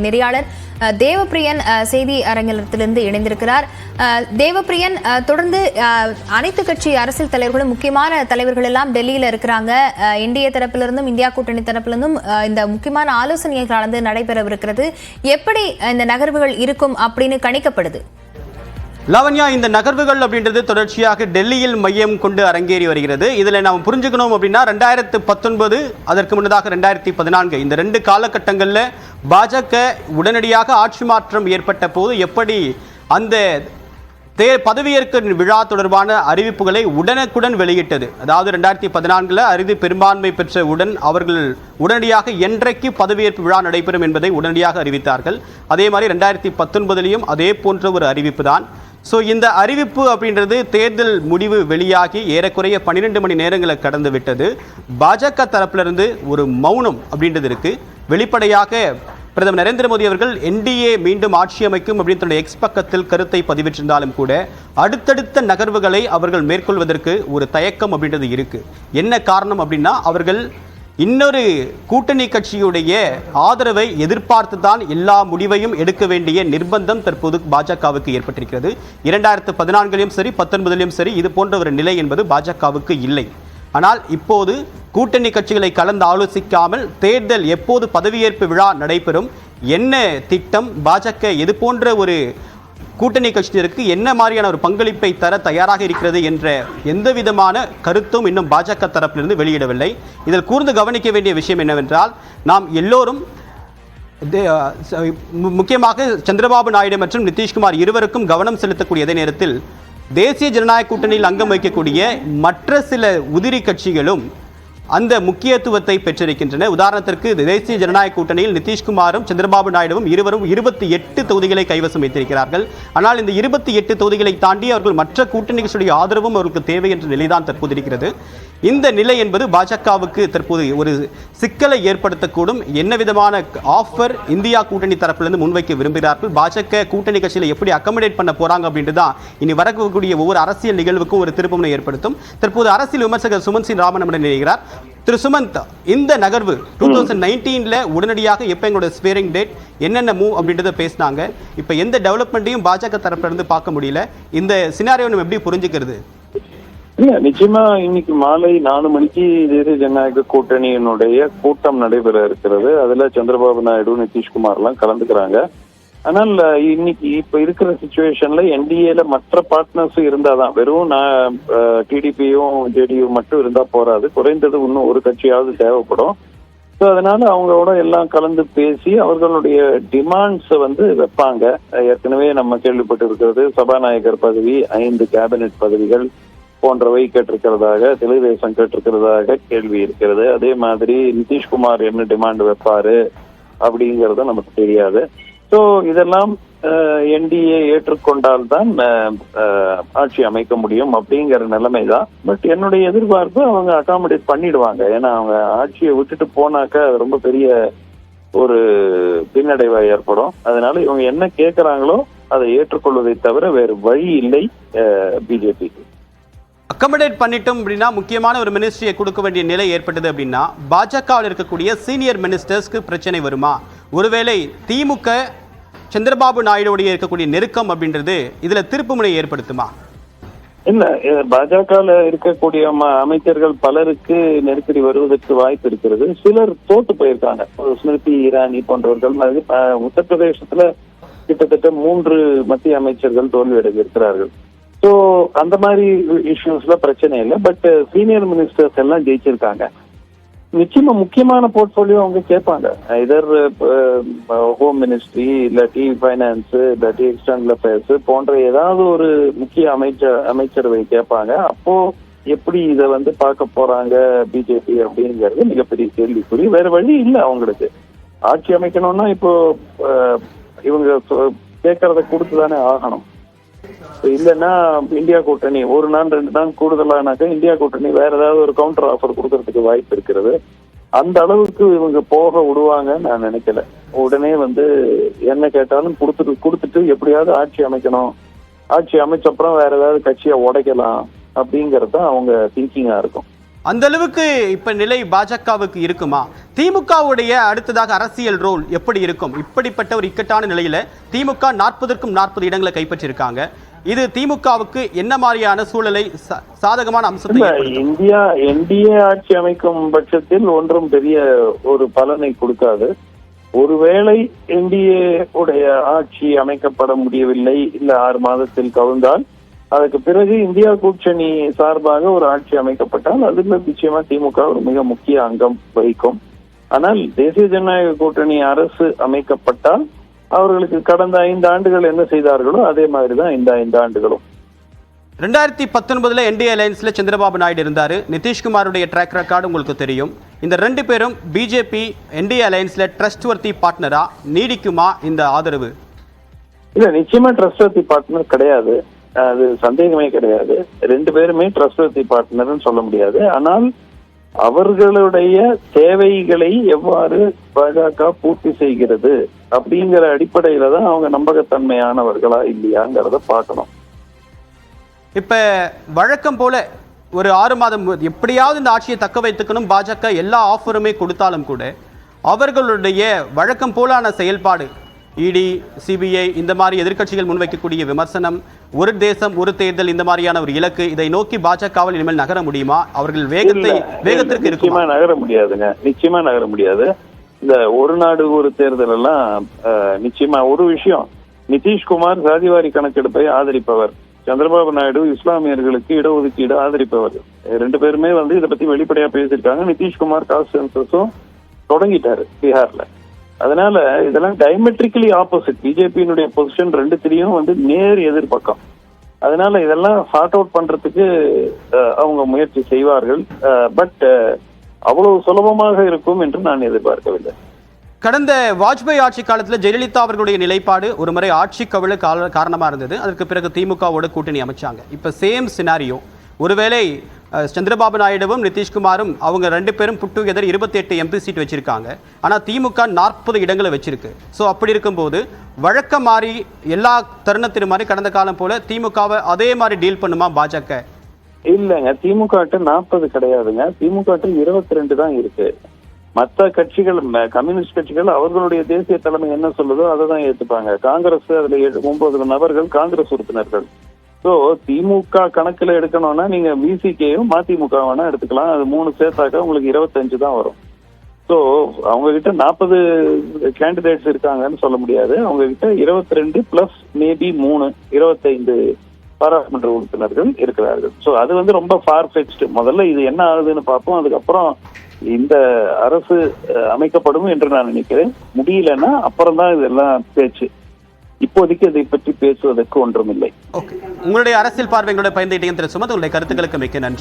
நெறியாளர் தேவப்பிரியன் செய்தி அரங்கத்திலிருந்து இணைந்திருக்கிறார். தேவப்பிரியன், தொடர்ந்து அனைத்து கட்சி அரசியல் தலைவர்களும் முக்கியமான தலைவர்கள் எல்லாம் டெல்லியில இருக்கிறாங்க. இந்திய தரப்பிலிருந்தும் இந்தியா கூட்டணி தரப்பிலிருந்தும் இந்த முக்கியமான ஆலோசனைகள் நடைபெறவிருக்கிறது. எப்படி இந்த நகர்வுகள் இருக்கும் அப்படின்னு கணிக்கப்படுது? லாவண்யா, இந்த நகர்வுகள் அப்படின்றது தொடர்ச்சியாக டெல்லியில் மையம் கொண்டு அரங்கேறி வருகிறது. இதில் நாம் புரிஞ்சுக்கணும் அப்படின்னா 2019 அதற்கு முன்னதாக 2014 இந்த 2 காலகட்டங்களில் பாஜக உடனடியாக ஆட்சி மாற்றம் ஏற்பட்ட போது எப்படி அந்த பதவியேற்க விழா தொடர்பான அறிவிப்புகளை உடனுக்குடன் வெளியிட்டது. அதாவது 2014 அறுதி பெரும்பான்மை பெற்றவுடன் அவர்கள் உடனடியாக என்றைக்கு பதவியேற்பு விழா நடைபெறும் என்பதை உடனடியாக அறிவித்தார்கள். அதே மாதிரி 2019 அதே போன்ற ஒரு அறிவிப்பு தான். ஸோ இந்த அறிவிப்பு அப்படின்றது தேர்தல் முடிவு வெளியாகி ஏறக்குறைய 12 மணி நேரங்களை கடந்து விட்டது. பாஜக தரப்பிலிருந்து ஒரு மௌனம் அப்படின்றது இருக்கு. வெளிப்படையாக பிரதமர் நரேந்திர மோடி அவர்கள் என்டிஏ மீண்டும் ஆட்சி அமைக்கும் அப்படின்னு தன்னுடைய எக்ஸ் பக்கத்தில் கருத்தை பதிவிட்டிருந்தாலும் கூட அடுத்தடுத்த நகர்வுகளை அவர்கள் மேற்கொள்வதற்கு ஒரு தயக்கம் அப்படின்றது இருக்கு. என்ன காரணம் அப்படின்னா, அவர்கள் இன்னொரு கூட்டணி கட்சியுடைய ஆதரவை எதிர்பார்த்து தான் எல்லா முடிவையும் எடுக்க வேண்டிய நிர்பந்தம் தற்போது பாஜகவுக்கு ஏற்பட்டிருக்கிறது. 2014 சரி 19 சரி இது போன்ற ஒரு நிலை என்பது பாஜகவுக்கு இல்லை. ஆனால் இப்போது கூட்டணி கட்சிகளை கலந்து ஆலோசிக்காமல் தேர்தல் எப்போது பதவியேற்பு விழா நடைபெறும், என்ன திட்டம், பாஜக எது போன்ற ஒரு கூட்டணி கட்சியினருக்கு என்ன மாதிரியான ஒரு பங்களிப்பை தர தயாராக இருக்கிறது என்ற எந்த விதமான கருத்தும் இன்னும் பாஜக தரப்பிலிருந்து வெளியிடவில்லை. இதில் கூர்ந்து கவனிக்க வேண்டிய விஷயம் என்னவென்றால், நாம் எல்லோரும் முக்கியமாக சந்திரபாபு நாயுடு மற்றும் நிதிஷ்குமார் இருவருக்கும் கவனம் செலுத்தக்கூடிய அதே நேரத்தில் தேசிய ஜனநாயக கூட்டணியில் அங்கம் வகிக்கக்கூடிய மற்ற சில உதிரி கட்சிகளும் அந்த முக்கியத்துவத்தை பெற்றிருக்கின்றன. உதாரணத்திற்கு தேசிய ஜனநாயக கூட்டணியில் நிதிஷ்குமாரும் சந்திரபாபு நாயுடுவும் இருவரும் 28 தொகுதிகளை கைவசம் வைத்திருக்கிறார்கள். ஆனால் இந்த 28 தொகுதிகளை தாண்டி அவர்கள் மற்ற கூட்டணி கட்சியுடைய ஆதரவும் அவர்களுக்கு தேவை என்ற நிலைதான் தற்போது இருக்கிறது. இந்த நிலை என்பது பாஜகவுக்கு தற்போது ஒரு சிக்கலை ஏற்படுத்தக்கூடும். என்ன விதமான ஆஃபர் இந்தியா கூட்டணி தரப்பிலிருந்து முன்வைக்க விரும்புகிறார்கள், பாஜக கூட்டணி கட்சியில் எப்படி அக்கமடேட் பண்ண போறாங்க அப்படின்றது தான் இனி வரக்கூடிய ஒவ்வொரு அரசியல் நிகழ்வுக்கும் ஒரு திருப்பமுனை ஏற்படுத்தும். தற்போது அரசியல் விமர்சகர் சுமந்த் சிங் ராமன் நினைக்கிறார். திரு சுமந்த், இந்த நகர்வு 2019 உடனடியாக எப்ப எங்களோட ஸ்வேரிங் டேட், என்னென்ன மூவ் அப்படின்றத பேசினாங்க. இப்ப எந்த டெவலப்மெண்ட்டையும் பாஜக தரப்புல இருந்து பார்க்க முடியல. இந்த சினாரியோ நம்ம எப்படி புரிஞ்சுக்கிறது? இல்ல, நிச்சயமா இன்னைக்கு மாலை 4 மணிக்கு தேசிய ஜனநாயக கூட்டணியினுடைய கூட்டம் நடைபெற இருக்கிறது. அதுல சந்திரபாபு நாயுடு, நிதிஷ்குமார் எல்லாம் கலந்துக்கிறாங்க. ஆனால் இன்னைக்கு இப்ப இருக்கிற சிச்சுவேஷன்ல என்டிஏல மற்ற பார்ட்னர்ஸ் இருந்தாதான், வெறும் டிடிபியும் ஜேடியு மட்டும் இருந்தா போறாது, குறைந்தது இன்னும் ஒரு கட்சியாவது தேவைப்படும். ஸோ அதனால அவங்களோட எல்லாம் கலந்து பேசி அவர்களுடைய டிமாண்ட்ஸை வைப்பாங்க. ஏற்கனவே நம்ம கேள்விப்பட்டு இருக்கிறது, சபாநாயகர் பதவி, 5 கேபினெட் பதவிகள் போன்றவை கேட்டிருக்கிறதாக, தெலுங்குதேசம் கேட்டிருக்கிறதாக கேள்வி இருக்கிறது. அதே மாதிரி நிதிஷ்குமார் என்ன டிமாண்ட் வைப்பாரு அப்படிங்கறது நமக்கு தெரியாது. ஸோ இதெல்லாம் என்டிஏ ஏற்றுக்கொண்டால்தான் ஆட்சி அமைக்க முடியும் அப்படிங்கிற நிலைமை தான். பட் என்னுடைய எதிர்பார்ப்பு அவங்க அகாமடேட் பண்ணிடுவாங்க. ஏன்னா அவங்க ஆட்சியை விட்டுட்டு போனாக்க அது ரொம்ப பெரிய ஒரு பின்னடைவா ஏற்படும். அதனால இவங்க என்ன கேட்கறாங்களோ அதை ஏற்றுக்கொள்வதை தவிர வேறு வழி இல்லை பிஜேபிக்கு. அக்கமடேட் பண்ணிட்டோம் அப்படின்னா முக்கியமான ஒரு மினிஸ்ட்ரியை கொடுக்க வேண்டிய நிலை ஏற்பட்டது அப்படின்னா பாஜகவில் இருக்கக்கூடிய சீனியர் மினிஸ்டர்ஸ்க்கு பிரச்சனை வருமா? ஒருவேளை திமுக சந்திரபாபு நாயுடைய இருக்கக்கூடிய நெருக்கம் அப்படின்றது இதுல திருப்புமுனை ஏற்படுத்துமா? இல்ல, பாஜகவில் இருக்கக்கூடிய அமைச்சர்கள் பலருக்கு நெருக்கடி வருவதற்கு வாய்ப்பு இருக்கிறது. சிலர் தோத்து போயிருக்காங்க. ஸ்மிருதி இரானி போன்றவர்கள். உத்தரப்பிரதேசத்துல கிட்டத்தட்ட 3 மத்திய அமைச்சர்கள் தோல்வியடைந்து இருக்கிறார்கள். ஸோ அந்த மாதிரி இஷ்யூஸ்ல பிரச்சனை இல்லை. பட் சீனியர் மினிஸ்டர்ஸ் எல்லாம் ஜெயிச்சிருக்காங்க. நிச்சயமா முக்கியமான போர்ட்போலியோ அவங்க கேட்பாங்க. இதர் ஹோம் மினிஸ்ட்ரி, இல்லாட்டி ஃபைனான்ஸ், இல்லாட்டி எக்ஸ்டர்னல் அஃபேர்ஸ் போன்ற ஏதாவது ஒரு முக்கிய அமைச்சரவை கேட்பாங்க. அப்போ எப்படி இதை பார்க்க போறாங்க பிஜேபி அப்படிங்கிறது மிகப்பெரிய கேள்விக்குறி. வேற வழி இல்லை அவங்களுக்கு. ஆட்சி அமைக்கணும்னா இப்போ இவங்க கேட்கறத கொடுத்துதானே ஆகணும். இல்லைன்னா இந்தியா கூட்டணி 1 நாள் 2 நாள் கூடுதலானாக்க இந்தியா கூட்டணி வேற ஏதாவது ஒரு கவுண்டர் ஆஃபர் கொடுக்கறதுக்கு வாய்ப்பு இருக்கிறது. அந்த அளவுக்கு இவங்க போக விடுவாங்க நான் நினைக்கல. உடனே என்ன கேட்டாலும் கொடுத்துட்டு எப்படியாவது ஆட்சி அமைக்கணும், ஆட்சி அமைச்சப்புறம் வேற ஏதாவது கட்சியை உடைக்கலாம் அப்படிங்கறது தான் அவங்க திங்கிங்கா இருக்கும். அந்த அளவுக்கு இப்ப நிலை பாஜகவுக்கு இருக்குமா? திமுகவுடைய அடுத்ததாக அரசியல் ரோல் எப்படி இருக்கும்? இப்படிப்பட்ட ஒரு இக்கட்டான நிலையில திமுக 40க்கும் 40 இடங்களை கைப்பற்றிருக்காங்க. இது திமுகவுக்கு என்ன மாதிரியான சூழலை சாதகமான அம்சத்தை இந்தியா என்டிஏ ஆட்சி அமைக்கும் பட்சத்தில் ஒன்றும் பெரிய ஒரு பலனை கொடுக்காது. ஒருவேளை என்டிஏ உடைய ஆட்சி அமைக்கப்பட முடியவில்லை, இல்ல 6 மாதத்தில் கவுந்தால், அதுக்கு பிறகு இந்தியா கூட்டணி சார்பாக ஒரு ஆட்சி அமைக்கப்பட்டால் அதில் நிச்சயமா திமுக ஒரு மிக முக்கிய அங்கம் வகிக்கும். ஆனால் தேசிய ஜனநாயக கூட்டணி அரசு அமைக்கப்பட்டால் அவர்களுக்கு கடந்த 5 ஆண்டுகள் என்ன செய்தார்களோ அதே மாதிரிதான் இந்த 5 ஆண்டுகளும். 2019 என்டிஏ அலையன்ஸ்ல சந்திரபாபு நாயுடு இருந்தாரு. நிதிஷ்குமாருடைய ட்ராக் ரெக்கார்டு உங்களுக்கு தெரியும். இந்த 2 பேரும் பிஜேபி என்டிஏ அலையன்ஸ்ல ட்ரஸ்ட்வர்த்தி பார்ட்னரா? நீடிக்குமா இந்த ஆதரவு? இல்ல, நிச்சயமா ட்ரஸ்ட்வர்த்தி பார்ட்னர் கிடையாது, அது சந்தேகமே கிடையாது. 2 பேருமே ட்ரஸ்ட்வர்த்தி பார்ட்னர்னு சொல்ல முடியாது. ஆனால் அவர்களுடைய தேவைகளை எவ்வாறு பாஜக பூர்த்தி செய்கிறது அப்படிங்கிற அடிப்படையில தான் அவங்க நம்பகத்தன்மையானவர்களா இல்லையாங்கிறத பார்க்கணும். இப்ப வழக்கம் போல ஒரு 6 மாதம் எப்படியாவது இந்த ஆட்சியை தக்க வைத்துக்கணும் பாஜக எல்லா ஆஃபருமே கொடுத்தாலும் கூட அவர்களுடைய வழக்கம் போலான செயல்பாடு, இடி, சிபிஐ இந்த மாதிரி எதிர்க்கட்சிகள் முன்வைக்கக்கூடிய விமர்சனம், ஒரு தேசம் ஒரு தேர்தல் இந்த மாதிரியான ஒரு இலக்கு, இதை நோக்கி பாஜகவால் இனிமேல் நகர முடியுமா? அவர்கள் வேகத்திற்கு நிச்சயமா நகர முடியாதுங்க, நிச்சயமா நகர முடியாது. இந்த ஒரு நாடு ஒரு தேர்தல் எல்லாம் நிச்சயமா ஒரு விஷயம், நிதிஷ்குமார் சாதிவாரி கணக்கெடுப்பை ஆதரிப்பவர், சந்திரபாபு நாயுடு இஸ்லாமியர்களுக்கு இடஒதுக்கீடு ஆதரிப்பவர். 2 பேருமே இதை பத்தி வெளிப்படையா பேசியிருக்காங்க. நிதிஷ்குமார் காஸ்ட் சென்சஸும் தொடங்கிட்டாரு பீகார்ல. அதனால இதெல்லாம் டைமெட்ரிக்கலி ஆப்போசிட். பிஜேபியினுடைய பொசிஷன் 2 நேர் எதிர்பக்கம். அதனால இதெல்லாம் சார்ட் அவுட் பண்றதுக்கு அவங்க முயற்சி செய்வார்கள். பட் அவ்வளவு சுலபமாக இருக்கும் என்று நான் எதிர்பார்க்கவில்லை. கடந்த வாஜ்பாய் ஆட்சி காலத்தில் ஜெயலலிதா அவர்களுடைய நிலைப்பாடு ஒரு முறை ஆட்சி கவிழ காரணமா இருந்தது. அதற்கு பிறகு திமுகவோட கூட்டணி அமைச்சாங்க. இப்ப சேம் சினாரியோ, ஒருவேளை சந்திரபாபு நாயுடுவும் நிதிஷ்குமாரும் அவங்க 2 பேரும் புட் டுகெதர் 28 எம்பி சீட் வச்சிருக்காங்க. ஆனா திமுக 40 இடங்களை வச்சிருக்கு. ஸோ அப்படி இருக்கும்போது வழக்கம் மாறி எல்லா தருணத்திலும் மாதிரி கடந்த காலம் போல திமுகவை அதே மாதிரி டீல் பண்ணுமா பாஜக? இல்லைங்க, திமுக 40 கிடையாதுங்க, திமுக 22 தான் இருக்கு. மற்ற கட்சிகள், கம்யூனிஸ்ட் கட்சிகள் அவர்களுடைய தேசிய தலைமை என்ன சொல்லுதோ அதை தான் ஏற்றுப்பாங்க. காங்கிரஸ் அதுல 9 நபர்கள் காங்கிரஸ் உறுப்பினர்கள். ஸோ திமுக கணக்குல எடுக்கணும்னா நீங்க பிசிகேயும் மதிமுக வேணா எடுத்துக்கலாம். அது 3 சேர்த்தாக்க உங்களுக்கு 25 தான் வரும். ஸோ அவங்க கிட்ட 40 கேண்டிடேட்ஸ் இருக்காங்கன்னு சொல்ல முடியாது. அவங்க கிட்ட 22 பிளஸ் மேபி 3 25 பாராளுமன்ற உறுப்பினர்கள் இருக்கிறார்கள். ஸோ அது ரொம்ப ஃபார் ஃபெச்டு. முதல்ல இது என்ன ஆகுதுன்னு பார்ப்போம், அதுக்கப்புறம் இந்த அரசு அமைக்கப்படும் என்று நான் நினைக்கிறேன். முடியலன்னா அப்புறம் தான் இதெல்லாம் பேச்சு. இப்போதைக்கு இதை பற்றி பேசுவதற்கு ஒன்றுமில்லை. உங்களுடைய அரசியல் பார்வைகளோட பயந்துட்டீங்க திரு சுமத். உங்களுடைய கருத்துக்களுக்கு மிக்க நன்றி.